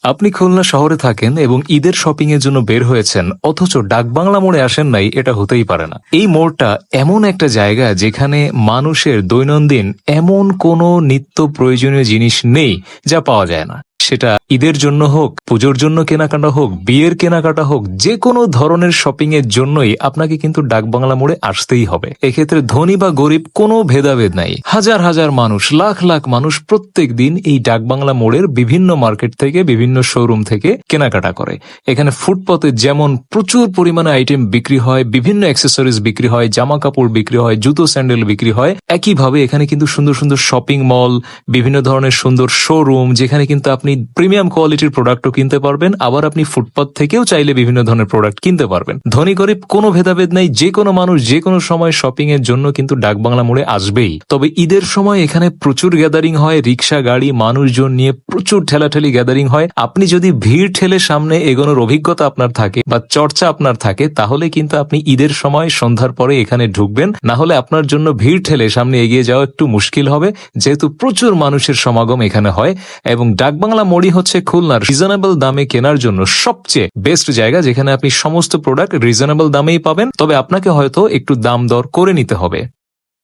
আপনি খুলনা শহরে থাকেন এবং ঈদের শপিং এর জন্য বের হয়েছেন, অথচ ডাকবাংলা মোড়ে আসেন নাই, এটা হতেই পারে না। এই মোড়টা এমন একটা জায়গা যেখানে মানুষের দৈনন্দিন এমন কোনো নিত্য প্রয়োজনীয় জিনিস নেই যা পাওয়া যায় না। সেটা ঈদের জন্য হোক, পুজোর জন্য কেনাকাটা হোক, বিয়ের কেনাকাটা হোক, যে কোনো ধরনের শপিং এর জন্যই আপনাকে কিন্তু ডাকবাংলা মোড়ে আসতেই হবে। এক্ষেত্রে ধনী বা গরিব কোনো ভেদাভেদ নাই। হাজার হাজার মানুষ, লাখ লাখ মানুষ প্রত্যেক দিন এই ডাকবাংলা মোড়ের বিভিন্ন মার্কেট থেকে, বিভিন্ন শোরুম থেকে কেনাকাটা করে। এখানে ফুটপাতে যেমন প্রচুর পরিমাণে আইটেম বিক্রি হয়, বিভিন্ন অ্যাক্সেসরিজ বিক্রি হয়, জামা কাপড় বিক্রি হয়, জুতো স্যান্ডেল বিক্রি হয়, একইভাবে এখানে কিন্তু সুন্দর সুন্দর শপিং মল, বিভিন্ন ধরনের সুন্দর শোরুম, যেখানে কিন্তু আপনি প্রিমিয়াম কোয়ালিটির প্রোডাক্টও কিনতে পারবেন। আবার আপনি ফুটপাত থেকেও চাইলে বিভিন্ন ধরনের প্রোডাক্ট কিনতে পারবেন। ধনী গরিব কোনো ভেদাভেদ নাই, যে কোনো মানুষ যে কোনো সময় শপিং এর জন্য কিন্তু ডাকবাংলা মোড়ে আসবেই। তবে ঈদের সময় এখানে প্রচুর গ্যাদারিং হয়, রিক্সা গাড়ি মানুষজন নিয়ে প্রচুর ঠেলাঠেলি গ্যাদারিং হয়। আপনি যদি ভিড় ঠেলে সামনে এগোনোর অভিজ্ঞতা আপনার থাকে বা চর্চা আপনার থাকে, তাহলে কিন্তু আপনি ঈদের সময় সন্ধ্যার পরে এখানে ঢুকবেন। না হলে আপনার জন্য ভিড় ঠেলে সামনে এগিয়ে যাওয়া একটু মুশকিল হবে, যেহেতু প্রচুর মানুষের সমাগম এখানে হয়। এবং ডাকবাংলা মোড়ই হচ্ছে খুলনার রিজনেবল দামে কেনার জন্য সবচেয়ে বেস্ট জায়গা, যেখানে আপনি সমস্ত প্রোডাক্ট রিজনেবল দামেই পাবেন। তবে আপনাকে হয়তো একটু দাম দর করে নিতে হবে।